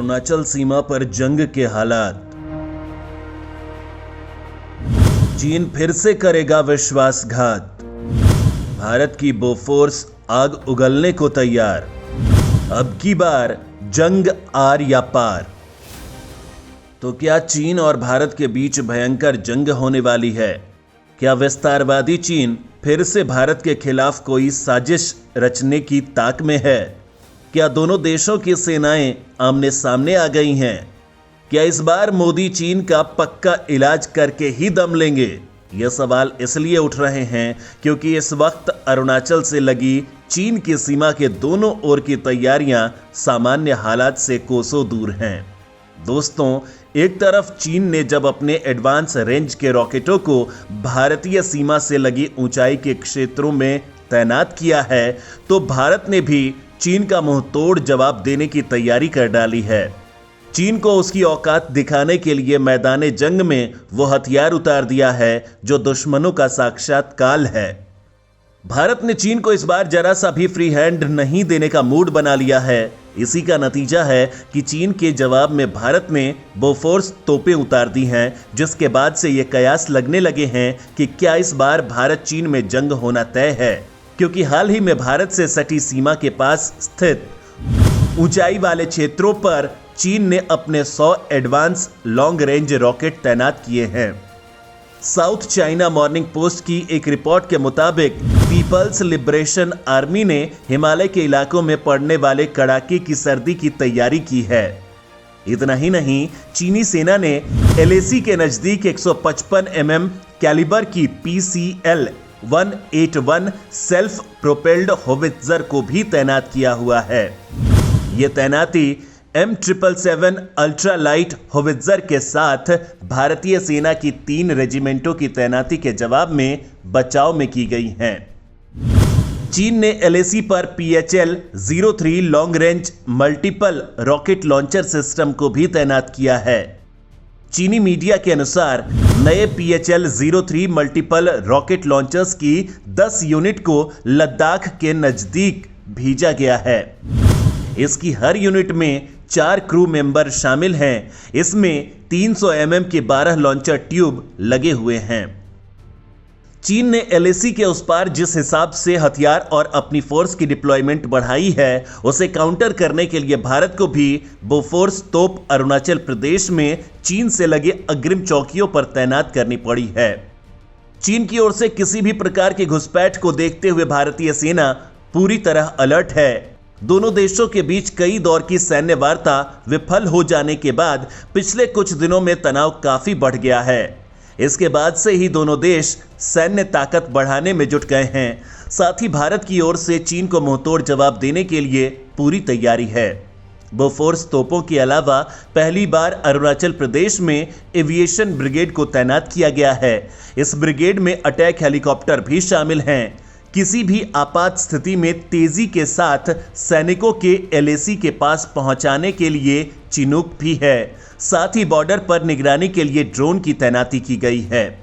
अरुणाचल सीमा पर जंग के हालात। चीन फिर से करेगा विश्वासघात। भारत की बोफोर्स आग उगलने को तैयार। अब की बार जंग आर या पार। तो क्या चीन और भारत के बीच भयंकर जंग होने वाली है? क्या विस्तारवादी चीन फिर से भारत के खिलाफ कोई साजिश रचने की ताक में है? क्या दोनों देशों की सेनाएं आमने सामने आ गई हैं? क्या इस बार मोदी चीन का पक्का इलाज करके ही दम लेंगे? ये सवाल इसलिए उठ रहे हैं क्योंकि इस वक्त अरुणाचल से लगी चीन की सीमा के दोनों ओर की तैयारियां सामान्य हालात से कोसों दूर हैं। दोस्तों, एक तरफ चीन ने जब अपने एडवांस रेंज के रॉकेटों को भारतीय सीमा से लगी ऊंचाई के क्षेत्रों में तैनात किया है, तो भारत ने भी चीन का मुंहतोड़ जवाब देने की तैयारी कर डाली है। चीन को उसकी औकात दिखाने के लिए मैदाने जंग में वो हथियार उतार दिया है जो दुश्मनों का साक्षात काल है। भारत ने चीन को इस बार जरा सा भी फ्री हैंड नहीं देने का मूड बना लिया है। इसी का नतीजा है कि चीन के जवाब में भारत ने बोफोर्स तोपें उतार दी हैं, जिसके बाद से ये कयास लगने लगे हैं कि क्या इस बार भारत चीन में जंग होना तय है, क्योंकि हाल ही में भारत से सटी सीमा के पास स्थित ऊंचाई वाले क्षेत्रों पर चीन ने अपने 100 एडवांस लॉन्ग रेंज रॉकेट तैनात किए हैं। साउथ चाइना मॉर्निंग पोस्ट की एक रिपोर्ट के मुताबिक पीपल्स लिबरेशन आर्मी ने हिमालय के इलाकों में पड़ने वाले कड़ाके की सर्दी की तैयारी की है। इतना ही नहीं, चीनी सेना ने LAC के नजदीक 155 mm कैलिबर की PCL 181 सेल्फ प्रोपेल्ड होवित्जर को भी तैनात किया हुआ है। यह तैनाती M777 अल्ट्रा लाइट होवित्जर के साथ भारतीय सेना की 3 रेजिमेंटों की तैनाती के जवाब में बचाव में की गई हैं। चीन ने LAC पर PHL-03 long range multiple rocket launcher system को भी तैनात किया है। चीनी मीडिया के अनुसार नए PHL-03 मल्टीपल रॉकेट लॉन्चर्स की 10 यूनिट को लद्दाख के नजदीक भेजा गया है। इसकी हर यूनिट में 4 क्रू मेंबर शामिल हैं। इसमें 300 mm के 12 लॉन्चर ट्यूब लगे हुए हैं। चीन ने LAC के उस पार जिस हिसाब से हथियार और अपनी फोर्स की डिप्लॉयमेंट बढ़ाई है, उसे काउंटर करने के लिए भारत को भी बोफोर्स तोप अरुणाचल प्रदेश में चीन से लगे अग्रिम चौकियों पर तैनात करनी पड़ी है। चीन की ओर से किसी भी प्रकार की घुसपैठ को देखते हुए भारतीय सेना पूरी तरह अलर्ट है। दोनों देशों के बीच कई दौर की सैन्य वार्ता विफल हो जाने के बाद पिछले कुछ दिनों में तनाव काफी बढ़ गया है। इसके बाद से ही दोनों देश सैन्य ताकत बढ़ाने में जुट गए हैं। साथ ही भारत की ओर से चीन को मुंहतोड़ जवाब देने के लिए पूरी तैयारी है। बोफोर्स तोपों के अलावा पहली बार अरुणाचल प्रदेश में एविएशन ब्रिगेड को तैनात किया गया है। इस ब्रिगेड में अटैक हेलीकॉप्टर भी शामिल हैं। किसी भी आपात स्थिति में तेजी के साथ सैनिकों के LAC के पास पहुंचाने के लिए चिनूक भी है। साथ ही बॉर्डर पर निगरानी के लिए ड्रोन की तैनाती की गई है।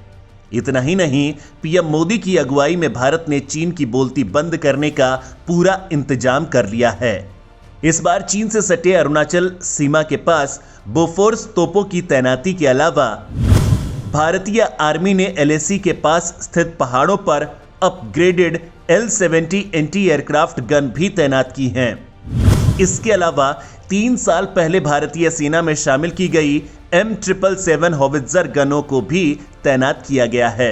इतना ही नहीं, PM मोदी की अगुवाई में भारत ने चीन की बोलती बंद करने का पूरा इंतजाम कर लिया है। इस बार चीन से सटे अरुणाचल सीमा के पास बोफोर्स तोपों की तैनाती के अलावा भारतीय आर्मी ने LAC के पास स्थित पहाड़ों पर upgraded L-70 anti aircraft gun भी तैनात की हैं। इसके अलावा 3 साल पहले भारतीय सेना में शामिल की गई M777 होवित्जर गनों को भी तैनात किया गया है।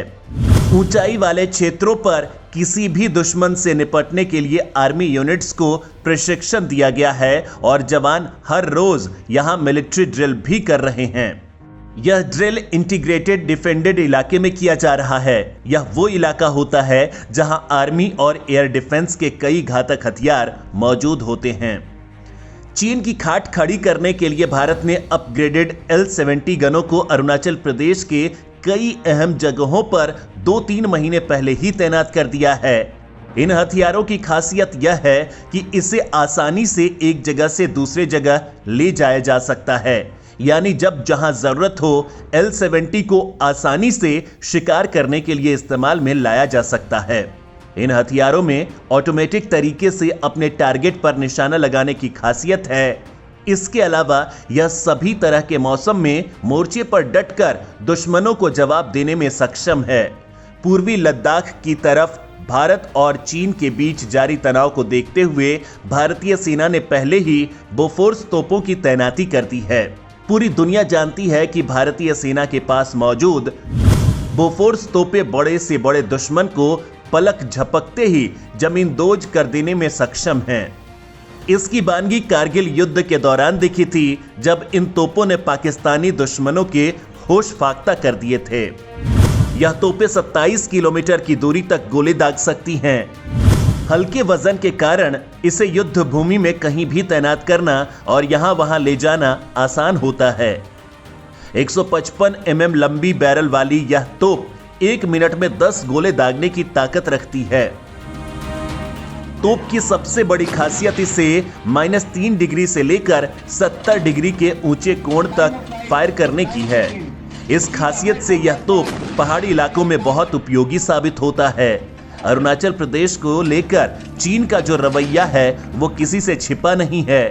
ऊंचाई वाले क्षेत्रों पर किसी भी दुश्मन से निपटने के लिए आर्मी यूनिट्स को प्रशिक्षण दिया गया है और जवान हर रोज यहां मिलिट्री ड्रिल भी कर रहे हैं। यह ड्रिल इंटीग्रेटेड डिफेंडेड इलाके में किया जा रहा है। यह वो इलाका होता है जहां आर्मी और एयर डिफेंस के कई घातक हथियार मौजूद होते हैं। चीन की खाट खड़ी करने के लिए भारत ने अपग्रेडेड L-70 गनों को अरुणाचल प्रदेश के कई अहम जगहों पर 2-3 महीने पहले ही तैनात कर दिया है। इन हथियारों की खासियत यह है कि इसे आसानी से एक जगह से दूसरे जगह ले जाया जा सकता है। यानी जब जहां जरूरत हो L-70 को आसानी से शिकार करने के लिए इस्तेमाल में लाया जा सकता है। इन हथियारों में ऑटोमेटिक तरीके से अपने टारगेट पर निशाना लगाने की खासियत है। इसके अलावा यह सभी तरह के मौसम में मोर्चे पर डटकर दुश्मनों को जवाब देने में सक्षम है। पूर्वी लद्दाख की तरफ भारत और चीन के बीच जारी तनाव को देखते हुए भारतीय सेना ने पहले ही बोफोर्स तोपों की तैनाती कर दी है। पूरी दुनिया जानती है कि भारतीय सेना के पास मौजूद बोफोर्स तोपें बड़े से बड़े दुश्मन को पलक झपकते ही जमींदोज कर देने में सक्षम हैं। इसकी बानगी कारगिल युद्ध के दौरान दिखी थी, जब इन तोपों ने पाकिस्तानी दुश्मनों के होश फाख्ता कर दिए थे। यह तोपें 27 किलोमीटर की दूरी तक गोले दाग सकती हैं। हल्के वजन के कारण इसे युद्ध भूमि में कहीं भी तैनात करना और यहां वहां ले जाना आसान होता है। 155 mm लंबी बैरल वाली यह तोप 1 मिनट में 10 गोले दागने की ताकत रखती है। तोप की सबसे बड़ी खासियत इसे -3 डिग्री से लेकर 70 डिग्री के ऊंचे कोण तक फायर करने की है। इस खासियत से यह तोप पहाड़ी इलाकों में बहुत उपयोगी साबित होता है। अरुणाचल प्रदेश को लेकर चीन का जो रवैया है वो किसी से छिपा नहीं है।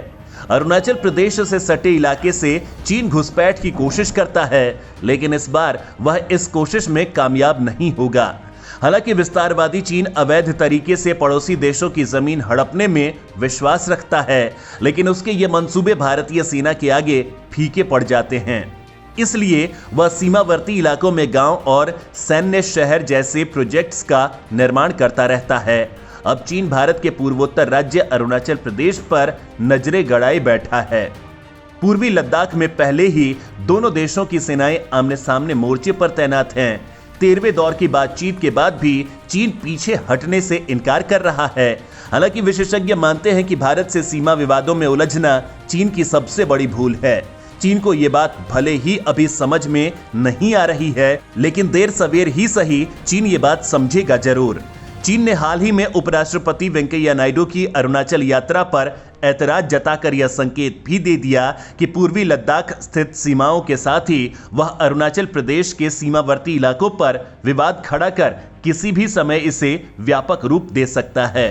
अरुणाचल प्रदेश से सटे इलाके से चीन घुसपैठ की कोशिश करता है, लेकिन इस बार वह इस कोशिश में कामयाब नहीं होगा। हालांकि विस्तारवादी चीन अवैध तरीके से पड़ोसी देशों की जमीन हड़पने में विश्वास रखता है, लेकिन उसके ये मंसूबे भारतीय सेना के आगे फीके पड़ जाते हैं। इसलिए वह सीमावर्ती इलाकों में गांव और सैन्य शहर जैसे प्रोजेक्ट्स का निर्माण करता रहता है। अब चीन भारत के पूर्वोत्तर राज्य अरुणाचल प्रदेश पर नजरें गड़ाए बैठा है। पूर्वी लद्दाख में पहले ही दोनों देशों की सेनाएं आमने सामने मोर्चे पर तैनात हैं। 13वें दौर की बातचीत के बाद भी चीन पीछे हटने से इनकार कर रहा है। हालांकि विशेषज्ञ मानते हैं कि भारत से सीमा विवादों में उलझना चीन की सबसे बड़ी भूल है। चीन को ये बात भले ही अभी समझ में नहीं आ रही है, लेकिन देर सवेर ही सही चीन ये बात समझेगा जरूर। चीन ने हाल ही में उपराष्ट्रपति वेंकैया नायडू की अरुणाचल यात्रा पर ऐतराज जताकर यह संकेत भी दे दिया कि पूर्वी लद्दाख स्थित सीमाओं के साथ ही वह अरुणाचल प्रदेश के सीमावर्ती इलाकों पर विवाद खड़ा कर किसी भी समय इसे व्यापक रूप दे सकता है।